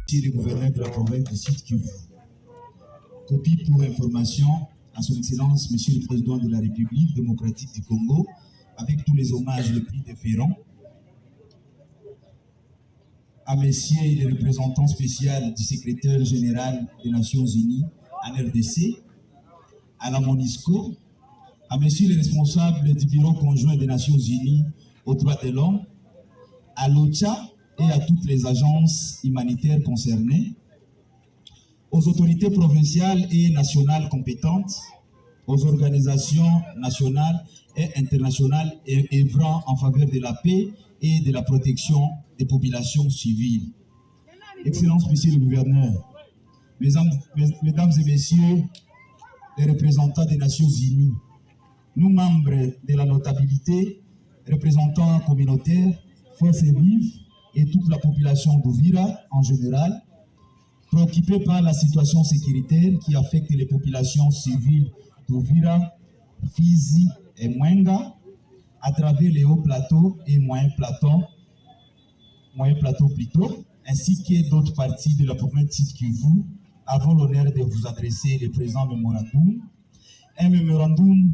Monsieur le gouverneur de la province du Sud-Kivu. Copie pour information à son Excellence, Monsieur le Président de la République démocratique du Congo, avec tous les hommages les plus déférents. À Messieurs les représentants spéciaux du secrétaire général des Nations Unies en RDC, à la MONUSCO, à Messieurs les responsables du Bureau conjoint des Nations Unies aux droits de l'homme, à l'OCHA et à toutes les agences humanitaires concernées, aux autorités provinciales et nationales compétentes, aux organisations nationales et internationales œuvrant en faveur de la paix et de la protection des populations civiles. Excellences, Monsieur le Gouverneur, Mesdames et Messieurs les représentants des Nations Unies, nous membres de la notabilité, représentants communautaires, forces vives et toute la population d'Uvira en général, préoccupés par la situation sécuritaire qui affecte les populations civiles d'Uvira, Fizi et Mwenga, à travers les hauts plateaux et moyens plateaux plutôt, ainsi que d'autres parties de la province Sud-Kivu, avons l'honneur de vous adresser le présent mémorandum. Un mémorandum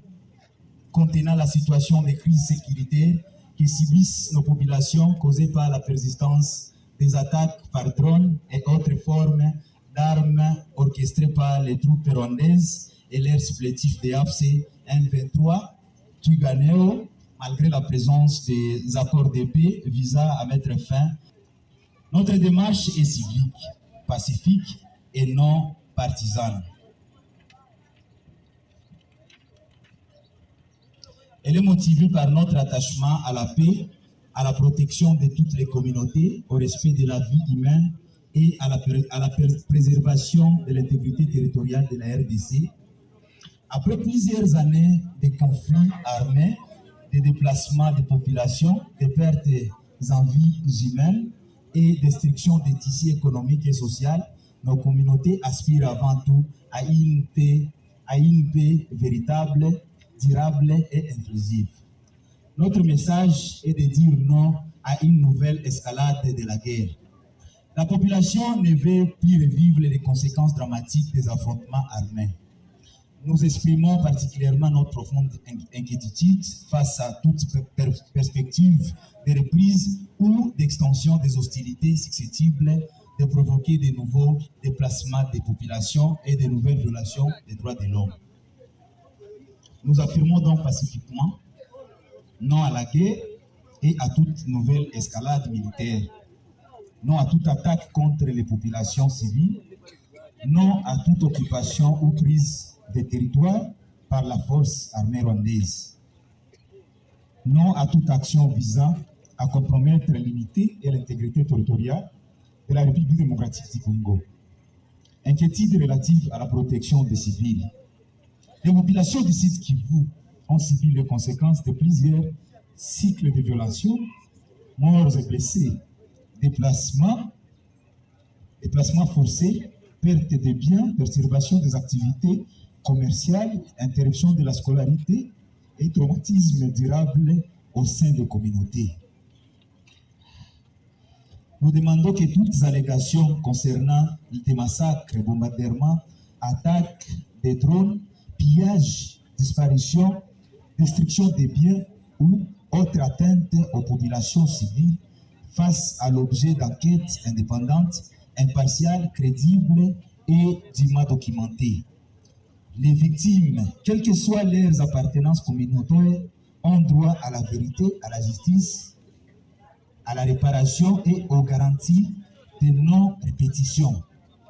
contenant la situation de crise sécuritaire qui subissent nos populations causées par la persistance des attaques par drones et autres formes d'armes orchestrées par les troupes rwandaises et leurs supplétifs de AFC M23, Twirwaneho, malgré la présence des accords de paix visant à mettre fin. Notre démarche est civique, pacifique et non partisane. Elle est motivée par notre attachement à la paix, à la protection de toutes les communautés, au respect de la vie humaine et à la préservation de l'intégrité territoriale de la RDC. Après plusieurs années de conflits armés, de déplacements de populations, de pertes en vies humaines et destruction des tissus économiques et sociaux, nos communautés aspirent avant tout à une paix véritable, durable et inclusive. Notre message est de dire non à une nouvelle escalade de la guerre. La population ne veut plus revivre les conséquences dramatiques des affrontements armés. Nous exprimons particulièrement notre profonde inquiétude face à toute perspective de reprise ou d'extension des hostilités susceptibles de provoquer de nouveaux déplacements des populations et de nouvelles violations des droits de l'homme. Nous affirmons donc pacifiquement non à la guerre et à toute nouvelle escalade militaire, non à toute attaque contre les populations civiles, non à toute occupation ou prise des territoires par la force armée rwandaise, non à toute action visant à compromettre l'unité et l'intégrité territoriale de la République démocratique du Congo. Inquiétude relative à la protection des civils. Les populations du Sud-Kivu ont subi les conséquences de plusieurs cycles de violations, morts et blessés, déplacements forcés, perte de biens, perturbation des activités commerciales, interruption de la scolarité et traumatisme durable au sein des communautés. Nous demandons que toutes les allégations concernant des massacres, bombardements, attaques des drones, pillages, disparitions, destruction des biens ou autres atteintes aux populations civiles fassent à l'objet d'enquêtes indépendantes, impartiales, crédibles et dûment documentées. Les victimes, quelles que soient leurs appartenances communautaires, ont droit à la vérité, à la justice, à la réparation et aux garanties de non-répétition.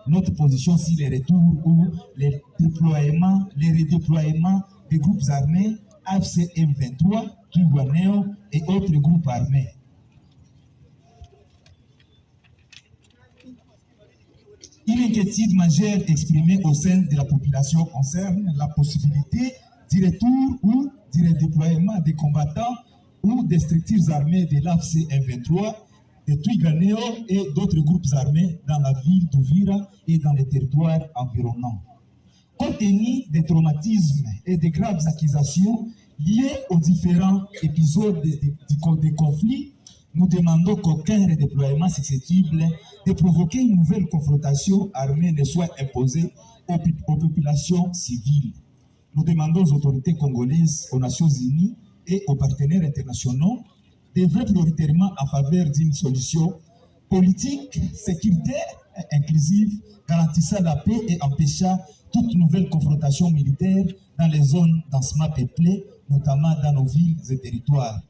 Notre position sur les retours ou les redéploiements des groupes armés AFC M23, Twirwaneho et autres groupes armés. Une inquiétude majeure exprimée au sein de la population concerne la possibilité du retour ou du redéploiement des combattants ou des structures armées de l'AFC M23, de Twirwaneho et d'autres groupes armés dans la ville d'Uvira et dans les territoires environnants. Compte tenu des traumatismes et des graves accusations liées aux différents épisodes des conflits, nous demandons qu'aucun redéploiement susceptible de provoquer une nouvelle confrontation armée ne soit imposé aux populations civiles. Nous demandons aux autorités congolaises, aux Nations Unies et aux partenaires internationaux d'œuvrer prioritairement en faveur d'une solution politique, sécuritaire et inclusive, garantissant la paix et empêchant toute nouvelle confrontation militaire dans les zones densément peuplées, notamment dans nos villes et territoires.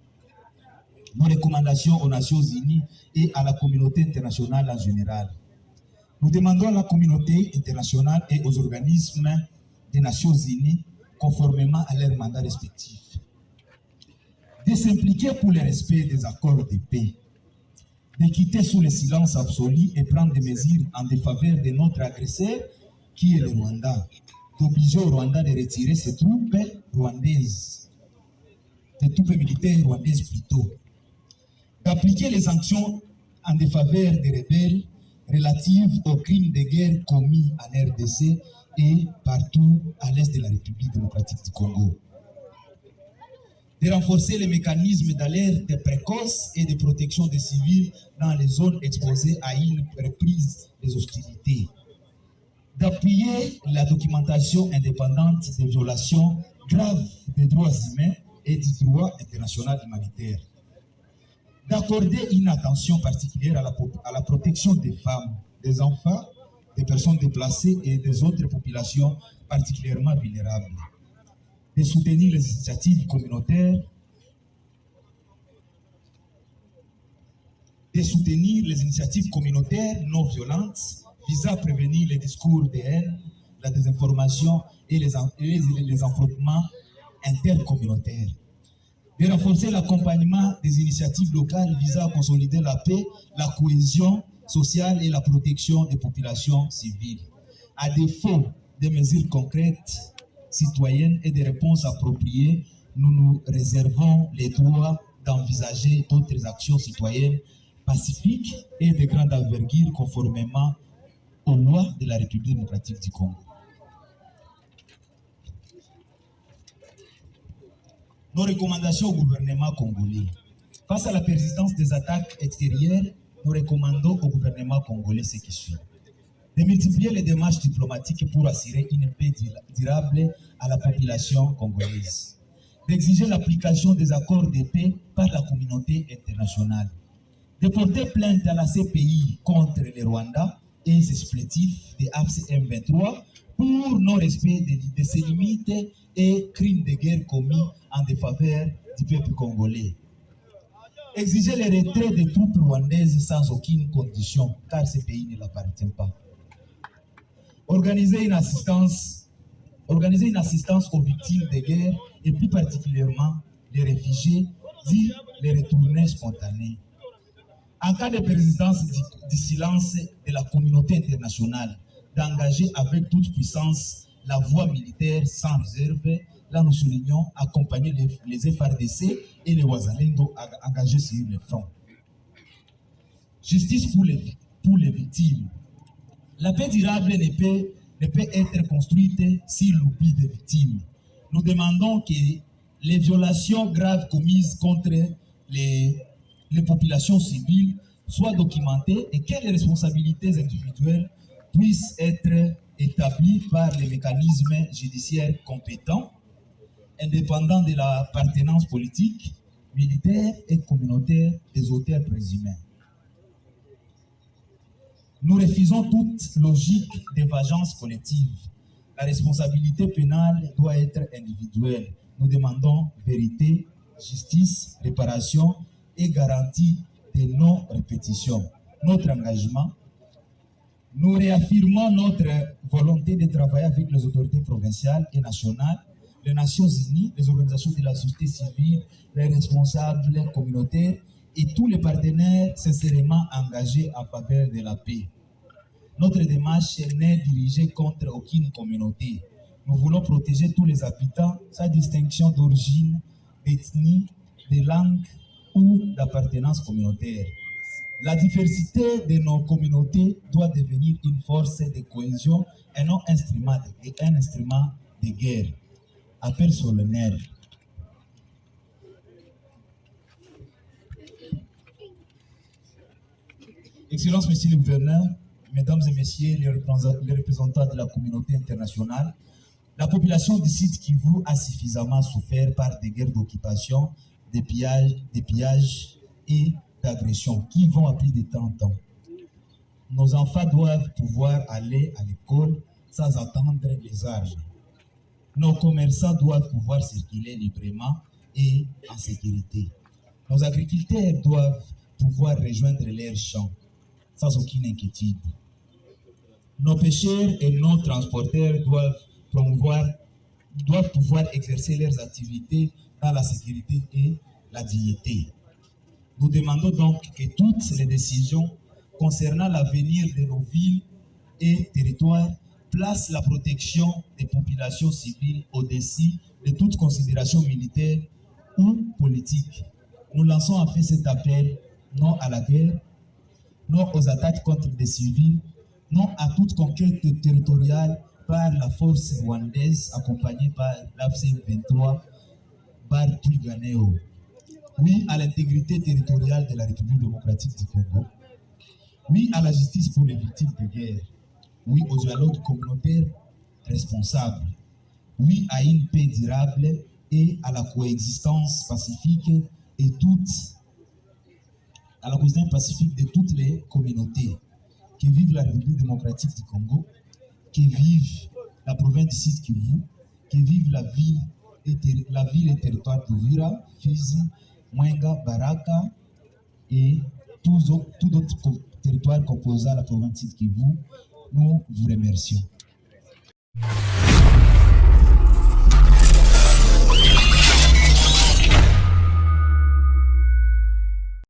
Nos recommandations aux Nations Unies et à la communauté internationale en général. Nous demandons à la communauté internationale et aux organismes des Nations Unies, conformément à leurs mandats respectifs, de s'impliquer pour le respect des accords de paix, de quitter sous le silence absolu et prendre des mesures en défaveur de notre agresseur, qui est le Rwanda, d'obliger au Rwanda de retirer ses troupes rwandaises, des troupes militaires rwandaises plutôt, d'appliquer les sanctions en défaveur des rebelles relatives aux crimes de guerre commis en RDC et partout à l'est de la République démocratique du Congo, de renforcer les mécanismes d'alerte précoce et de protection des civils dans les zones exposées à une reprise des hostilités, d'appuyer la documentation indépendante des violations graves des droits humains et du droit international humanitaire, d'accorder une attention particulière à la protection des femmes, des enfants, des personnes déplacées et des autres populations particulièrement vulnérables, de soutenir les initiatives communautaires, non violentes visant à prévenir les discours de haine, la désinformation et les affrontements intercommunautaires, de renforcer l'accompagnement des initiatives locales visant à consolider la paix, la cohésion sociale et la protection des populations civiles. À défaut de mesures concrètes, citoyennes et de réponses appropriées, nous nous réservons les droits d'envisager d'autres actions citoyennes pacifiques et de grande envergure conformément aux lois de la République démocratique du Congo. Nos recommandations au gouvernement congolais. Face à la persistance des attaques extérieures, nous recommandons au gouvernement congolais ce qui suit. De multiplier les démarches diplomatiques pour assurer une paix durable à la population congolaise. D'exiger l'application des accords de paix par la communauté internationale. De porter plainte à la CPI contre le Rwanda et ses supplétifs de AFC M23 pour non-respect de ses limites et crimes de guerre commis en défaveur du peuple congolais. Exiger le retrait des troupes rwandaises sans aucune condition, car ce pays ne l'appartient pas. Organiser une assistance aux victimes de guerre et plus particulièrement les réfugiés, dit les retournés spontanés. En cas de persistance du silence de la communauté internationale, d'engager avec toute puissance la voie militaire sans réserve. Là, nous soulignons accompagner les FARDC et les Wazalendo engagés sur le front. Justice pour les victimes. La paix durable ne peut être construite sur l'oubli des victimes. Nous demandons que les violations graves commises contre les populations civiles soient documentées et que les responsabilités individuelles puissent être établies par les mécanismes judiciaires compétents, indépendants de l'appartenance politique, militaire et communautaire des auteurs présumés. Nous refusons toute logique d'évasion collective. La responsabilité pénale doit être individuelle. Nous demandons vérité, justice, réparation et garantie de non-répétition. Notre engagement, nous réaffirmons notre volonté de travailler avec les autorités provinciales et nationales, les Nations Unies, les organisations de la société civile, les responsables communautaires et tous les partenaires sincèrement engagés en faveur de la paix. Notre démarche n'est dirigée contre aucune communauté. Nous voulons protéger tous les habitants sans distinction d'origine, d'ethnie, de langue ou d'appartenance communautaire. La diversité de nos communautés doit devenir une force de cohésion et non un instrument de guerre. Appel solennel. Excellences, Monsieur le Gouverneur, Mesdames et Messieurs les représentants de la communauté internationale, la population du site Kivu a suffisamment souffert par des guerres d'occupation, des pillages et d'agressions qui vont à plus de 30 ans. Nos enfants doivent pouvoir aller à l'école sans attendre les âges. Nos commerçants doivent pouvoir circuler librement et en sécurité. Nos agriculteurs doivent pouvoir rejoindre leurs champs sans aucune inquiétude. Nos pêcheurs et nos transporteurs doivent pouvoir exercer leurs activités dans la sécurité et la dignité. Nous demandons donc que toutes les décisions concernant l'avenir de nos villes et territoires placent la protection des populations civiles au-dessus de toute considération militaire ou politique. Nous lançons en fait cet appel non à la guerre, non aux attaques contre des civils, non à toute conquête territoriale par la force rwandaise accompagnée par l'AFC-23 Twirwaneho. Oui à l'intégrité territoriale de la République démocratique du Congo. Oui à la justice pour les victimes de guerre. Oui au dialogue communautaire responsable. Oui à une paix durable et à la coexistence pacifique de toutes les communautés qui vivent la République démocratique du Congo, qui vivent la province du Sud Kivu, qui vivent la ville et territoire d'Uvira, Fizi, Mwenga, Baraka et tous d'autres territoires composant la province du Sud Kivu. Nous vous remercions.